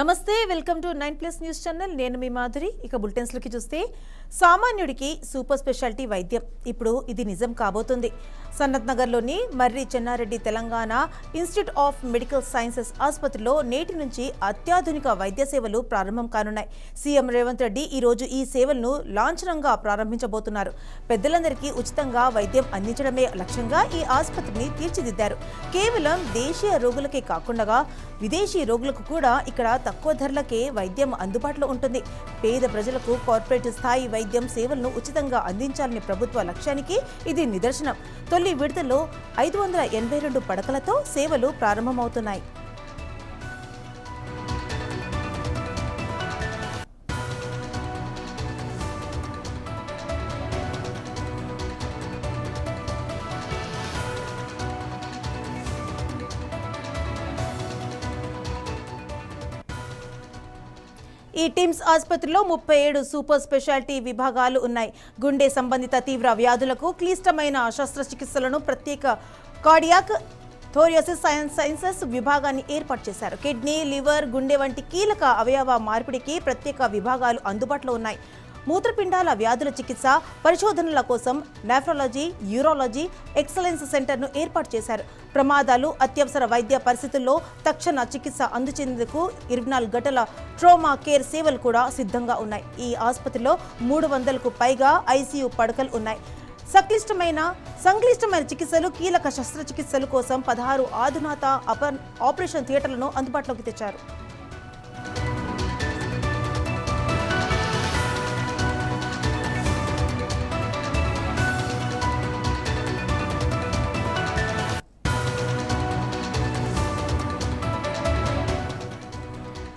నమస్తే welcome to 9+ news channel నేను మీ మాధురి ఇక బులెటిన్స్ లోకి చూస్తే సామాన్యుడికి సూపర్ స్పెషాలిటీ వైద్యం ఇప్పుడు ఇది నిజం కాబోతుంది సనత్ నగర్ లోని Marri Chennareddy Telangana institute of medical sciences ఆసుపత్రిలో నేటి నుంచి అత్యాధునిక వైద్య సేవలు ప్రారంభం కానున్నాయి సీఎం రేవంత్ రెడ్డి ఈ రోజు ఈ సేవలను లాంఛనంగా ప్రారంభించబోతున్నారు పెద్దలందరికీ ఉచితంగా వైద్యం అందించడమే లక్ష్యంగా ఈ ఆసుపత్రిని తీర్చిదిద్దారు కేవలం దేశీయ రోగులకే కాకుండా విదేశీ రోగులకు కూడా ఇక్కడ తక్కువ ధరలకే వైద్యం అందుబాటులో ఉంటుంది పేద ప్రజలకు కార్పొరేట్ స్థాయి వైద్యం సేవలను ఉచితంగా అందించాలనే ప్రభుత్వ లక్ష్యానికి ఇది నిదర్శనం తొలి విడతలో 582 పడకలతో సేవలు ప్రారంభమవుతున్నాయి ఈ టిమ్స్ ఆసుపత్రిలో 37 సూపర్ స్పెషాలిటీ విభాగాలు ఉన్నాయి గుండె సంబంధిత తీవ్ర వ్యాధులకు క్లిష్టమైన శస్త్రచికిత్సలను ప్రత్యేక కార్డియాక్ థోరియాసిస్ సైన్సెస్ విభాగాన్ని ఏర్పాటు చేశారు కిడ్నీ లివర్ గుండె వంటి కీలక అవయవ మార్పిడికి ప్రత్యేక విభాగాలు అందుబాటులో ఉన్నాయి మూత్రపిండాల వ్యాధుల చికిత్స పరిశోధనల కోసం నెఫ్రాలజీ యూరాలజీ ఎక్సలెన్స్ సెంటర్ను ఏర్పాటు చేశారు ప్రమాదాలు అత్యవసర వైద్య పరిస్థితుల్లో తక్షణ చికిత్స అందించేందుకు 24 గంటల ట్రోమా కేర్ సేవలు కూడా సిద్ధంగా ఉన్నాయి ఈ ఆసుపత్రిలో 300కు పైగా ఐసీయూ పడకలు ఉన్నాయి సంక్లిష్టమైన చికిత్సలు కీలక శస్త్రచికిత్సల కోసం 16 ఆధునాత ఆపరేషన్ థియేటర్లను అందుబాటులోకి తెచ్చారు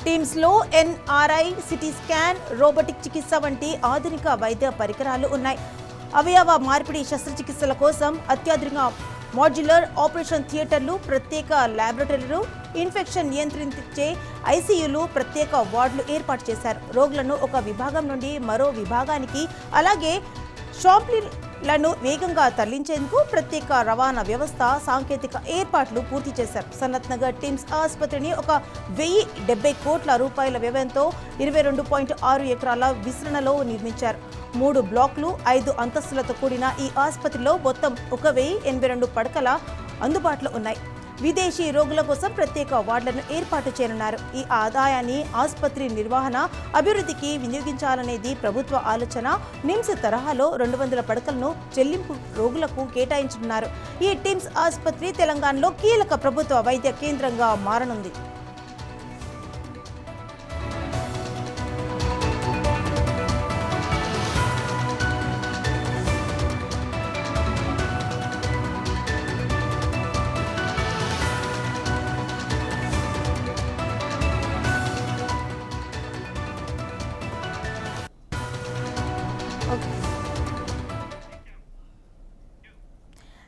టీమ్స్లో ఎన్ఆర్ఐ సిటీ స్కాన్ రోబోటిక్ చికిత్స వంటి ఆధునిక వైద్య పరికరాలు ఉన్నాయి అవయవ మార్పిడి శస్త్రచికిత్సల కోసం అత్యాధునిక మాడ్యులర్ ఆపరేషన్ థియేటర్లు ప్రత్యేక ల్యాబొరేటరీలు ఇన్ఫెక్షన్ నియంత్రించే ఐసీయూలు ప్రత్యేక వార్డులు ఏర్పాటు చేశారు రోగులను ఒక విభాగం నుండి మరో విభాగానికి అలాగే షాంప్లీలను వేగంగా తరలించేందుకు ప్రత్యేక రవాణా వ్యవస్థ సాంకేతిక ఏర్పాట్లు పూర్తి చేశారు సనత్ నగర్ టిమ్స్ ఆసుపత్రిని ఒక 1070 కోట్ల రూపాయల వ్యయంతో 22.6 ఎకరాల విస్తరణలో నిర్మించారు 3 బ్లాక్లు 5 అంతస్తులతో కూడిన ఈ ఆసుపత్రిలో మొత్తం 1082 పడకల అందుబాటులో ఉన్నాయి విదేశీ రోగుల కోసం ప్రత్యేక వార్డులను ఏర్పాటు చేయనున్నారు ఈ ఆదాయాన్ని ఆసుపత్రి నిర్వహణ అభివృద్ధికి వినియోగించాలనేది ప్రభుత్వ ఆలోచన నిమ్స్ తరహాలో 200 పడకలను చెల్లింపు రోగులకు కేటాయించనున్నారు ఈ టిమ్స్ ఆసుపత్రి తెలంగాణలో కీలక ప్రభుత్వ వైద్య కేంద్రంగా మారనుంది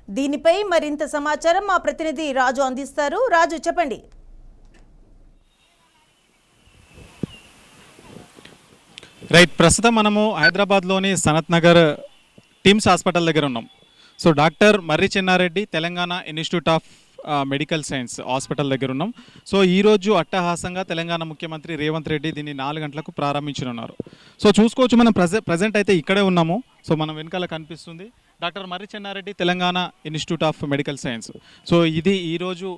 దీనిపై మరింత సమాచారం మా ప్రతినిధి రాజు అందిస్తారు రాజు చెప్పండి రైట్ ప్రస్తుతం మనము హైదరాబాద్లోని సనత్ నగర్ టిమ్స్ హాస్పిటల్ దగ్గర ఉన్నాం so doctor Marri Chennareddy Telangana institute of medical science hospital దగ్గర ఉన్నాం సో ఈరోజు అట్టహాసంగా తెలంగాణ ముఖ్యమంత్రి రేవంత్ రెడ్డి దీన్ని 4 గంటలకు ప్రారంభించనున్నారు సో చూసుకోవచ్చు మనం ప్రజెంట్ అయితే ఇక్కడే ఉన్నాము సో మనం వెనకాల కనిపిస్తుంది doctor Marri Chennareddy Telangana institute of medical science so ఇది ఈరోజు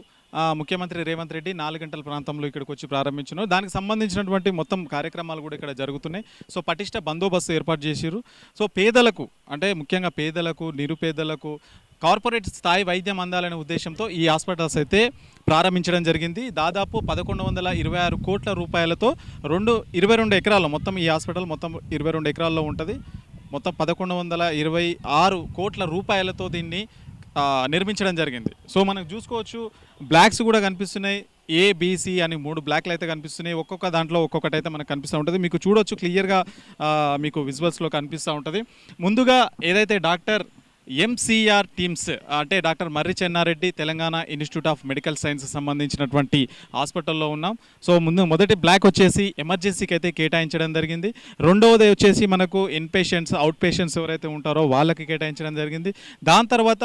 ముఖ్యమంత్రి రేవంత్ రెడ్డి 4 గంటల ప్రాంతంలో ఇక్కడికి వచ్చి ప్రారంభించారు దానికి సంబంధించినటువంటి మొత్తం కార్యక్రమాలు కూడా ఇక్కడ జరుగుతున్నాయి సో పటిష్ట బందోబస్తు ఏర్పాటు చేశారు సో పేదలకు అంటే ముఖ్యంగా పేదలకు నిరుపేదలకు కార్పొరేట్ స్థాయి వైద్యం అందాలనే ఉద్దేశంతో ఈ హాస్పిటల్స్ అయితే ప్రారంభించడం జరిగింది దాదాపు 1126 కోట్ల రూపాయలతో 22 ఎకరాల్లో మొత్తం ఈ హాస్పిటల్ మొత్తం 22 ఎకరాల్లో ఉంటుంది మొత్తం 1126 కోట్ల రూపాయలతో దీన్ని నిర్మించడం జరిగింది సో మనం చూసుకోవచ్చు బ్లాక్స్ కూడా కనిపిస్తున్నాయి ఏబిసి అని 3 బ్లాక్లు అయితే కనిపిస్తున్నాయి ఒక్కొక్క దాంట్లో ఒక్కొక్కటి అయితే మనకు కనిపిస్తూ ఉంటుంది మీకు చూడొచ్చు క్లియర్గా మీకు విజువల్స్లో కనిపిస్తూ ఉంటుంది ముందుగా ఏదైతే డాక్టర్ ఎంసీఆర్ టీమ్స్ అంటే doctor Marri Chennareddy Telangana institute of medical science సంబంధించినటువంటి హాస్పిటల్లో ఉన్నాం. సో మొదటి బ్లాక్ వచ్చేసి ఎమర్జెన్సీకి అయితే కేటాయించడం జరిగింది. రెండవది వచ్చేసి మనకు ఇన్ పేషెంట్స్ అవుట్ పేషెంట్స్ ఎవరైతే ఉంటారో వాళ్ళకి కేటాయించడం జరిగింది. దాని తర్వాత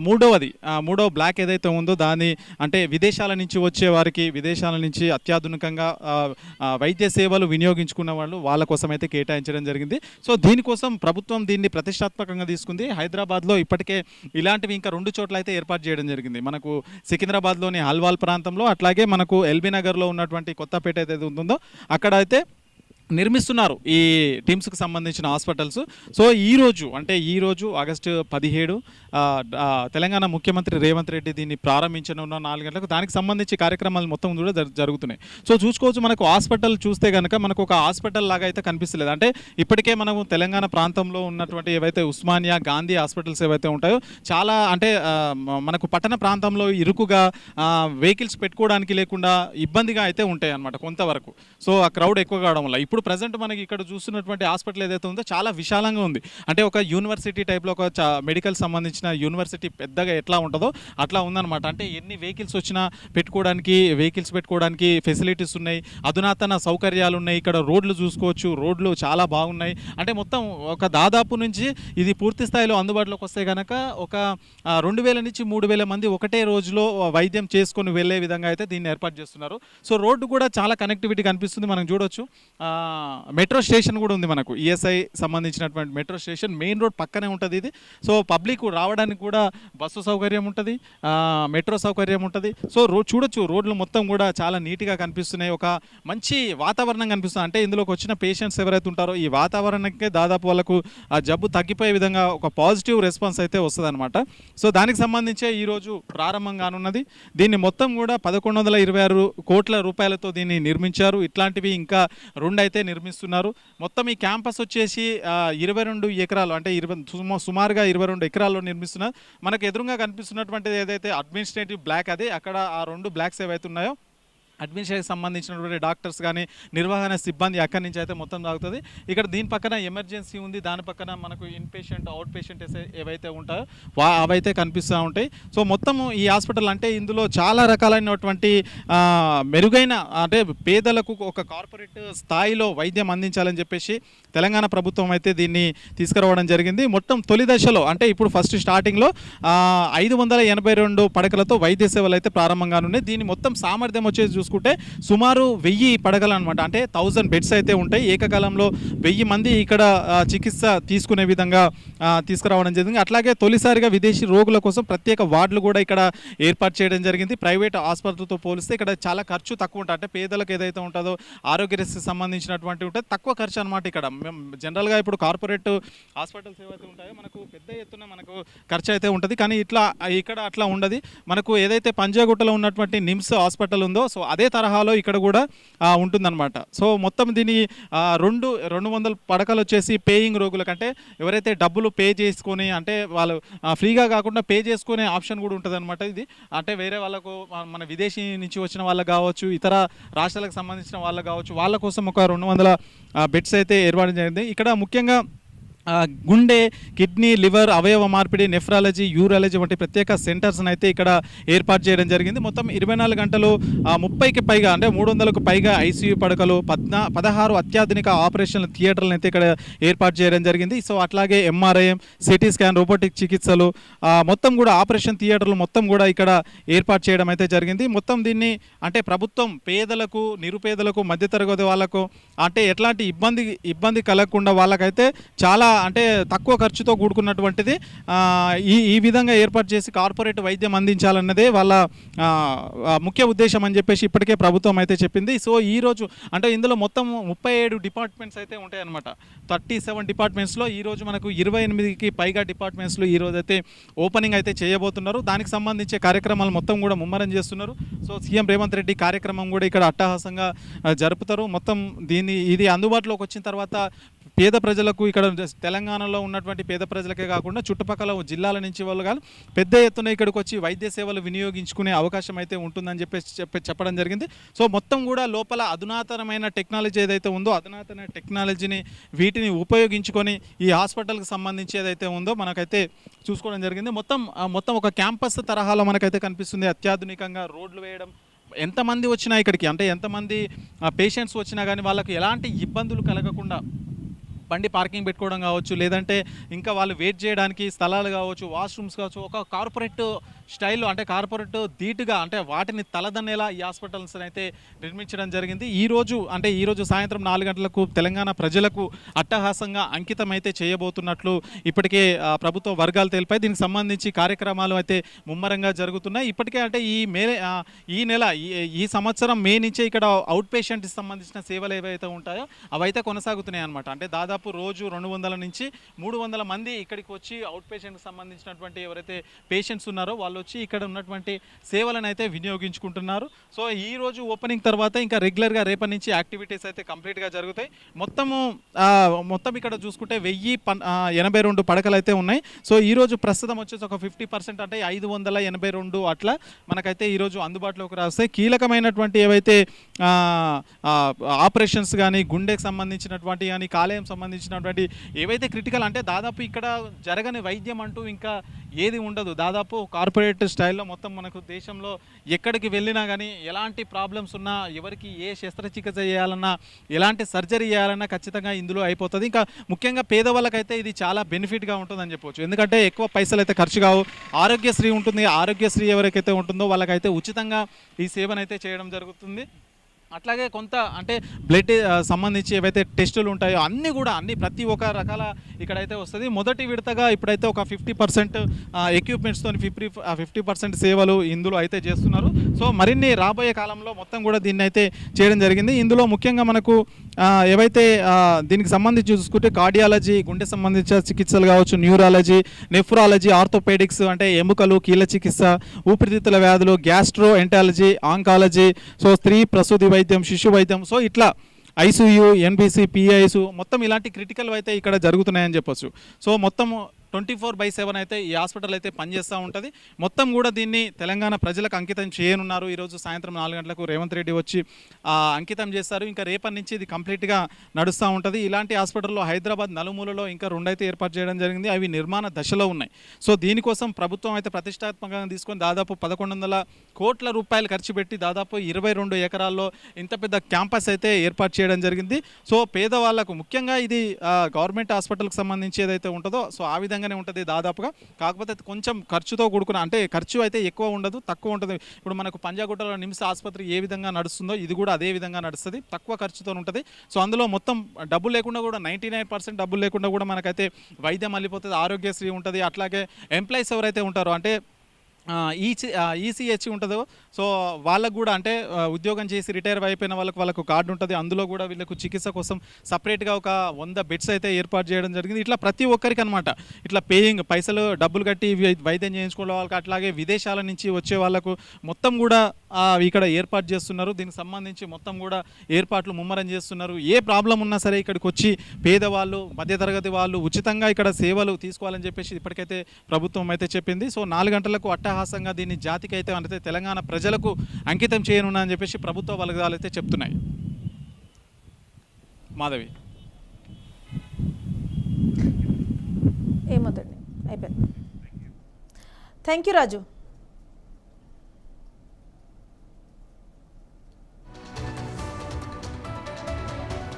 మూడవ బ్లాక్ ఏదైతే ఉందో దాన్ని అంటే విదేశాల నుంచి వచ్చే వారికి విదేశాల నుంచి అత్యాధునికంగా వైద్య సేవలు వినియోగించుకున్న వాళ్ళ కోసం అయితే కేటాయించడం జరిగింది. సో దీనికోసం ప్రభుత్వం దీన్ని ప్రతిష్టాత్మకంగా తీసుకుంది. హైదరాబాద్లో ఇప్పటికే ఇలాంటివి ఇంకా 2 చోట్ల అయితే ఏర్పాటు చేయడం జరిగింది. మనకు సికింద్రాబాద్లోని హల్వాల్ ప్రాంతంలో, అట్లాగే మనకు ఎల్బీ నగర్లో ఉన్నటువంటి కొత్తపేట ఏదైతే ఉంటుందో అక్కడ అయితే నిర్మిస్తున్నారు ఈ టీమ్స్కి సంబంధించిన హాస్పిటల్స్. సో ఈరోజు ఆగస్టు 17 తెలంగాణ ముఖ్యమంత్రి రేవంత్ రెడ్డి దీన్ని ప్రారంభించనున్న 4 గంటలకు. దానికి సంబంధించి కార్యక్రమాలు మొత్తం కూడా జరుగుతున్నాయి. సో చూసుకోవచ్చు, మనకు హాస్పిటల్ చూస్తే కనుక మనకు ఒక హాస్పిటల్ లాగా అయితే కనిపిస్తలేదు. అంటే ఇప్పటికే మనము తెలంగాణ ప్రాంతంలో ఉన్నటువంటి ఏవైతే ఉస్మానియా, గాంధీ హాస్పిటల్స్ ఏవైతే ఉంటాయో చాలా అంటే మనకు పట్టణ ప్రాంతంలో ఇరుకుగా వెహికల్స్ పెట్టుకోవడానికి లేకుండా ఇబ్బందిగా అయితే ఉంటాయి అన్నమాట కొంతవరకు. సో ఆ క్రౌడ్ ఎక్కువ కావడం వల్ల ఇప్పుడు ప్రజెంట్ మనకి ఇక్కడ చూస్తున్నటువంటి హాస్పిటల్ ఏదైతే ఉందో చాలా విశాలంగా ఉంది. అంటే ఒక యూనివర్సిటీ టైప్లో ఒక మెడికల్ సంబంధించిన యూనివర్సిటీ పెద్దగా ఎట్లా ఉంటుందో అట్లా ఉందన్నమాట. అంటే ఎన్ని వెహికల్స్ వచ్చినా పెట్టుకోవడానికి ఫెసిలిటీస్ ఉన్నాయి, అధునాతన సౌకర్యాలు ఉన్నాయి. ఇక్కడ రోడ్లు చూసుకోవచ్చు, రోడ్లు చాలా బాగున్నాయి. అంటే మొత్తం ఒక దాదాపు నుంచి ఇది పూర్తి స్థాయిలో అందుబాటులోకి వస్తే కనుక ఒక 2000 నుంచి 3000 మంది ఒకటే రోజులో వైద్యం చేసుకొని వెళ్ళే విధంగా అయితే దీన్ని ఏర్పాటు చేస్తున్నారు. సో రోడ్డు కూడా చాలా కనెక్టివిటీ కనిపిస్తుంది. మనం చూడొచ్చు మెట్రో స్టేషన్ కూడా ఉంది. మనకు ఈఎస్ఐ సంబంధించినటువంటి మెట్రో స్టేషన్ మెయిన్ రోడ్ పక్కనే ఉంటుంది ఇది. సో పబ్లిక్ రావడానికి కూడా బస్సు సౌకర్యం ఉంటుంది, మెట్రో సౌకర్యం ఉంటుంది. సో చూడొచ్చు, రోడ్లు మొత్తం కూడా చాలా నీట్గా కనిపిస్తున్నాయి. ఒక మంచి వాతావరణం కనిపిస్తుంది. అంటే ఇందులోకి వచ్చిన పేషెంట్స్ ఎవరైతే ఉంటారో ఈ వాతావరణానికే దాదాపు వాళ్ళకు ఆ జబ్బు తగ్గిపోయే విధంగా ఒక పాజిటివ్ రెస్పాన్స్ అయితే వస్తుంది అనమాట. సో దానికి సంబంధించే ఈరోజు ప్రారంభం కానున్నది. దీన్ని మొత్తం కూడా 1126 కోట్ల రూపాయలతో దీన్ని నిర్మించారు. ఇట్లాంటివి ఇంకా 2 అయితే నిర్మిస్తున్నారు. మొత్తం ఈ క్యాంపస్ వచ్చేసి 22 ఎకరాలు అంటే సుమారుగా 22 ఎకరాల్లో నిర్మిస్తున్నారు. మనకు ఎదురుగా కనిపిస్తున్నటువంటిది ఏదైతే అడ్మినిస్ట్రేటివ్ బ్లాక్ అదే అక్కడ ఆ 2 బ్లాక్స్ ఏవైతే ఉన్నాయో అడ్మినిస్ట్రేషన్కి సంబంధించినటువంటి డాక్టర్స్ కానీ నిర్వహణ సిబ్బంది అక్కడి నుంచి అయితే మొత్తం సాగుతుంది. ఇక్కడ దీని పక్కన ఎమర్జెన్సీ ఉంది, దాని పక్కన మనకు ఇన్ పేషెంట్ అవుట్ పేషెంట్ ఏవైతే ఉంటాయో అవైతే కనిపిస్తూ ఉంటాయి. సో మొత్తము ఈ హాస్పిటల్ అంటే ఇందులో చాలా రకాలైనటువంటి మెరుగైన అంటే పేదలకు ఒక కార్పొరేట్ స్థాయిలో వైద్యం అందించాలని చెప్పేసి తెలంగాణ ప్రభుత్వం అయితే దీన్ని తీసుకురావడం జరిగింది. మొత్తం తొలి దశలో అంటే ఇప్పుడు ఫస్ట్ స్టార్టింగ్లో 582 పడకలతో వైద్య సేవలు అయితే ప్రారంభంగా ఉన్నాయి. దీని మొత్తం సామర్థ్యం వచ్చేసి చూసుకుంటే సుమారు 1000 పడకలు అనమాట. అంటే 1000 బెడ్స్ అయితే ఉంటాయి. ఏకకాలంలో 1000 మంది ఇక్కడ చికిత్స తీసుకునే విధంగా తీసుకురావడం జరిగింది. అట్లాగే తొలిసారిగా విదేశీ రోగుల కోసం ప్రత్యేక వార్డులు కూడా ఇక్కడ ఏర్పాటు చేయడం జరిగింది. ప్రైవేట్ ఆసుపత్రులతో పోలిస్తే ఇక్కడ చాలా ఖర్చు తక్కువ ఉంటుంది. అంటే పేదలకు ఏదైతే ఉంటుందో ఆరోగ్యశ్రీకి సంబంధించినటువంటి ఉంటుంది తక్కువ ఖర్చు అనమాట. ఇక్కడ జనరల్గా ఇప్పుడు కార్పొరేట్ హాస్పిటల్స్ ఏవైతే ఉంటాయో మనకు పెద్ద ఎత్తున మనకు ఖర్చు అయితే ఉంటుంది. కానీ ఇక్కడ అట్లా ఉండదు. మనకు ఏదైతే పంజాగుట్టలో ఉన్నటువంటి నిమ్స్ హాస్పిటల్ ఉందో సో అదే తరహాలో ఇక్కడ కూడా ఉంటుందన్నమాట. సో మొత్తం దీని 200 పడకలు వచ్చేసి పేయింగ్ రోగులకు అంటే ఎవరైతే డబ్బులు పే చేసుకొని అంటే వాళ్ళు ఫ్రీగా కాకుండా పే చేసుకునే ఆప్షన్ కూడా ఉంటుంది అనమాట. ఇది అంటే వేరే వాళ్ళకు మన విదేశీ నుంచి వచ్చిన వాళ్ళకు కావచ్చు, ఇతర రాష్ట్రాలకు సంబంధించిన వాళ్ళకు కావచ్చు, వాళ్ళ కోసం ఒక 200 బెడ్స్ అయితే ఏర్పాటు జరిగింది. ఇక్కడ ముఖ్యంగా గుండె, కిడ్నీ, లివర్, అవయవ మార్పిడి, నెఫ్రాలజీ, యూరాలజీ వంటి ప్రత్యేక సెంటర్స్ని అయితే ఇక్కడ ఏర్పాటు చేయడం జరిగింది. మొత్తం 24 గంటలు 30కి పైగా అంటే 300కు పైగా ఐసీయూ పడకలు, 16 అత్యాధునిక ఆపరేషన్ థియేటర్లను అయితే ఇక్కడ ఏర్పాటు చేయడం జరిగింది. సో అట్లాగే ఎంఆర్ఐ, సిటీ స్కాన్, రోబోటిక్ చికిత్సలు మొత్తం కూడా ఆపరేషన్ థియేటర్లు మొత్తం కూడా ఇక్కడ ఏర్పాటు చేయడం అయితే జరిగింది. మొత్తం దీన్ని అంటే ప్రభుత్వం పేదలకు, నిరుపేదలకు, మధ్యతరగతి వాళ్ళకు అంటే ఎట్లాంటి ఇబ్బంది కలగకుండా వాళ్ళకైతే చాలా అంటే తక్కువ ఖర్చుతో కూడుకున్నటువంటిది ఈ విధంగా ఏర్పాటు చేసి కార్పొరేట్ వైద్యం అందించాలన్నదే వాళ్ళ ముఖ్య ఉద్దేశం అని చెప్పేసి ఇప్పటికే ప్రభుత్వం అయితే చెప్పింది. సో ఈరోజు అంటే ఇందులో మొత్తం 37 డిపార్ట్మెంట్స్ అయితే ఉంటాయన్నమాట. 37 డిపార్ట్మెంట్స్లో ఈరోజు మనకు 28కి పైగా డిపార్ట్మెంట్స్లో ఈరోజు అయితే ఓపెనింగ్ అయితే చేయబోతున్నారు. దానికి సంబంధించే కార్యక్రమాలు మొత్తం కూడా ముమ్మరం చేస్తున్నారు. సో సీఎం రేవంత్ రెడ్డి కార్యక్రమం కూడా ఇక్కడ అట్టహాసంగా జరుపుతారు. మొత్తం ఇది అందుబాటులోకి వచ్చిన తర్వాత పేద ప్రజలకు ఇక్కడ తెలంగాణలో ఉన్నటువంటి పేద ప్రజలకే కాకుండా చుట్టుపక్కల జిల్లాల నుంచి వాళ్ళు కానీ పెద్ద ఎత్తున ఇక్కడికి వచ్చి వైద్య సేవలు వినియోగించుకునే అవకాశం అయితే ఉంటుందని చెప్పడం జరిగింది. సో మొత్తం కూడా లోపల అధునాతనమైన టెక్నాలజీ ఏదైతే ఉందో అధునాతన టెక్నాలజీని వీటిని ఉపయోగించుకొని ఈ హాస్పిటల్కి సంబంధించి ఏదైతే ఉందో మనకైతే చూసుకోవడం జరిగింది. మొత్తం ఒక క్యాంపస్ తరహాలో మనకైతే కనిపిస్తుంది. అత్యాధునికంగా రోడ్లు వేయడం, ఎంతమంది వచ్చినా ఇక్కడికి అంటే ఎంతమంది పేషెంట్స్ వచ్చినా కానీ వాళ్ళకి ఎలాంటి ఇబ్బందులు కలగకుండా బండి పార్కింగ్ పెట్టుకోవడం కావచ్చు, లేదంటే ఇంకా వాళ్ళు వెయిట్ చేయడానికి స్థలాలు కావచ్చు, వాష్రూమ్స్ కావచ్చు, ఒక కార్పొరేట్ స్టైల్లో అంటే కార్పొరేట్ ధీటుగా అంటే వాటిని తలదన్నేలా ఈ హాస్పిటల్స్ అయితే నిర్మించడం జరిగింది. ఈరోజు సాయంత్రం 4 గంటలకు తెలంగాణ ప్రజలకు అట్టహాసంగా అంకితం అయితే చేయబోతున్నట్లు ఇప్పటికే ప్రభుత్వ వర్గాలు తెలిపాయి. దీనికి సంబంధించి కార్యక్రమాలు అయితే ముమ్మరంగా జరుగుతున్నాయి. ఇప్పటికే అంటే ఈ సంవత్సరం మే నుంచే ఇక్కడ అవుట్ పేషెంట్కి సంబంధించిన సేవలు ఏవైతే ఉంటాయో అవైతే కొనసాగుతున్నాయి అన్నమాట. అంటే దాదాపు రోజు 200 నుంచి 300 మంది ఇక్కడికి వచ్చి అవుట్ పేషెంట్కి సంబంధించినటువంటి ఎవరైతే పేషెంట్స్ ఉన్నారో వాళ్ళు వచ్చి ఇక్కడ ఉన్నటువంటి సేవలను అయితే వినియోగించుకుంటున్నారు. సో ఈ రోజు ఓపెనింగ్ తర్వాత ఇంకా రెగ్యులర్గా రేపటి నుంచి యాక్టివిటీస్ అయితే కంప్లీట్గా జరుగుతాయి. మొత్తం ఇక్కడ చూసుకుంటే 1082 పడకలు అయితే ఉన్నాయి. సో ఈరోజు ప్రస్తుతం వచ్చేసి ఒక 50% అంటే 582 అట్లా మనకైతే ఈరోజు అందుబాటులోకి రాస్తాయి. కీలకమైనటువంటి ఏవైతే ఆపరేషన్స్ కానీ గుండెకి సంబంధించినటువంటి కానీ కాలేయం సంబంధించినటువంటి ఏవైతే క్రిటికల్ అంటే దాదాపు ఇక్కడ జరగని వైద్యం అంటూ ఇంకా ఏది ఉండదు. దాదాపు కార్పొరేట్ స్టైల్లో మొత్తం మనకు దేశంలో ఎక్కడికి వెళ్ళినా కానీ ఎలాంటి ప్రాబ్లమ్స్ ఉన్నా, ఎవరికి ఏ శస్త్రచికిత్స చేయాలన్నా, ఎలాంటి సర్జరీ చేయాలన్నా ఖచ్చితంగా ఇందులో అయిపోతుంది. ఇంకా ముఖ్యంగా పేదవాళ్ళకైతే ఇది చాలా బెనిఫిట్గా ఉంటుందని చెప్పవచ్చు. ఎందుకంటే ఎక్కువ పైసలు అయితే ఖర్చు కావు. ఆరోగ్యశ్రీ ఉంటుంది. ఆరోగ్యశ్రీ ఎవరికైతే ఉంటుందో వాళ్ళకైతే ఉచితంగా ఈ సేవనైతే చేయడం జరుగుతుంది. అట్లాగే కొంత అంటే బ్లడ్ సంబంధించి ఏవైతే టెస్టులు ఉంటాయో అన్నీ ప్రతి ఒక్క రకాల ఇక్కడైతే వస్తుంది. మొదటి విడతగా ఇప్పుడైతే ఒక 50% ఎక్విప్మెంట్స్తో 50% సేవలు ఇందులో అయితే చేస్తున్నారు. సో మరిన్ని రాబోయే కాలంలో మొత్తం కూడా దీన్ని అయితే చేయడం జరిగింది. ఇందులో ముఖ్యంగా మనకు ఏవైతే దీనికి సంబంధించి చూసుకుంటే కార్డియాలజీ, గుండె సంబంధించిన చికిత్సలు కావచ్చు, న్యూరాలజీ, నెఫ్రాలజీ, ఆర్థోపెడిక్స్ అంటే ఎముకలు, కీళ్ళ చికిత్స, ఊపిరితిత్తుల వ్యాధులు, గ్యాస్ట్రో ఎంటాలజీ, ఆంకాలజీ, సో స్త్రీ ప్రసూతి వైద్యం, శిశు వైద్యం, సో ఇట్లా ఐసీయూ, ఎన్బీసీ, పిఐఎస్ మొత్తం ఇలాంటి క్రిటికల్ అయితే ఇక్కడ జరుగుతున్నాయని చెప్పొచ్చు. సో మొత్తం 24/7 అయితే ఈ హాస్పిటల్ అయితే పనిచేస్తూ ఉంటుంది. మొత్తం కూడా దీన్ని తెలంగాణ ప్రజలకు అంకితం చేయనున్నారు. ఈరోజు సాయంత్రం 4 గంటలకు రేవంత్ రెడ్డి వచ్చి అంకితం చేస్తారు. ఇంకా రేపటి నుంచి ఇది కంప్లీట్గా నడుస్తూ ఉంటుంది. ఇలాంటి హాస్పిటల్లో హైదరాబాద్ నలుమూలలో ఇంకా 2 అయితే ఏర్పాటు చేయడం జరిగింది. అవి నిర్మాణ దశలో ఉన్నాయి. సో దీనికోసం ప్రభుత్వం అయితే ప్రతిష్టాత్మకంగా తీసుకొని దాదాపు 1100 కోట్ల రూపాయలు ఖర్చు పెట్టి దాదాపు 22 ఎకరాల్లో ఇంత పెద్ద క్యాంపస్ అయితే ఏర్పాటు చేయడం జరిగింది. సో పేదవాళ్లకు ముఖ్యంగా ఇది గవర్నమెంట్ హాస్పిటల్కి సంబంధించి ఏదైతే ఉంటుందో సో ఆ విధంగా ఉంటుంది దాదాపుగా. కాకపోతే కొంచెం ఖర్చుతో కూడుకున్న అంటే ఖర్చు అయితే ఎక్కువ ఉండదు, తక్కువ ఉంటుంది. ఇప్పుడు మనకు పంజాగుట్టలో నిమ్స్ ఆసుపత్రి ఏ విధంగా నడుస్తుందో ఇది కూడా అదే విధంగా నడుస్తుంది, తక్కువ ఖర్చుతో ఉంటుంది. సో అందులో మొత్తం డబ్బులు లేకుండా కూడా 99% డబ్బులు లేకుండా కూడా మనకైతే వైద్యం వెళ్ళిపోతుంది. ఆరోగ్యశ్రీ ఉంటుంది. అట్లాగే ఎంప్లాయీస్ ఎవరైతే ఉంటారో అంటే ఈసీహెచ్ ఉంటుందో సో వాళ్ళకు కూడా అంటే ఉద్యోగం చేసి రిటైర్ అయిపోయిన వాళ్ళకు కార్డు ఉంటుంది. అందులో కూడా వీళ్ళకు చికిత్స కోసం సపరేట్గా ఒక 100 బెడ్స్ అయితే ఏర్పాటు చేయడం జరిగింది. ఇట్లా ప్రతి ఒక్కరికి అనమాట ఇట్లా పైసలు డబ్బులు కట్టి వైద్యం చేయించుకునే వాళ్ళకి, అట్లాగే విదేశాల నుంచి వచ్చే వాళ్ళకు మొత్తం కూడా ఇక్కడ ఏర్పాటు చేస్తున్నారు. దీనికి సంబంధించి మొత్తం కూడా ఏర్పాట్లు ముమ్మరం చేస్తున్నారు. ఏ ప్రాబ్లం ఉన్నా సరే ఇక్కడికి వచ్చి పేదవాళ్ళు, మధ్యతరగతి వాళ్ళు ఉచితంగా ఇక్కడ సేవలు తీసుకోవాలని చెప్పేసి ఇప్పటికైతే ప్రభుత్వం అయితే చెప్పింది. సో 4 గంటలకు అట్టహాసంగా దీన్ని జాతికి అయితే అంటే తెలంగాణ ప్రజలకు అంకితం చేయనున్నా అని చెప్పేసి ప్రభుత్వ వర్గాలు అయితే చెప్తున్నాయి. మాధవి ఏమవుతుంది అయిపోయింది. Thank you Raju.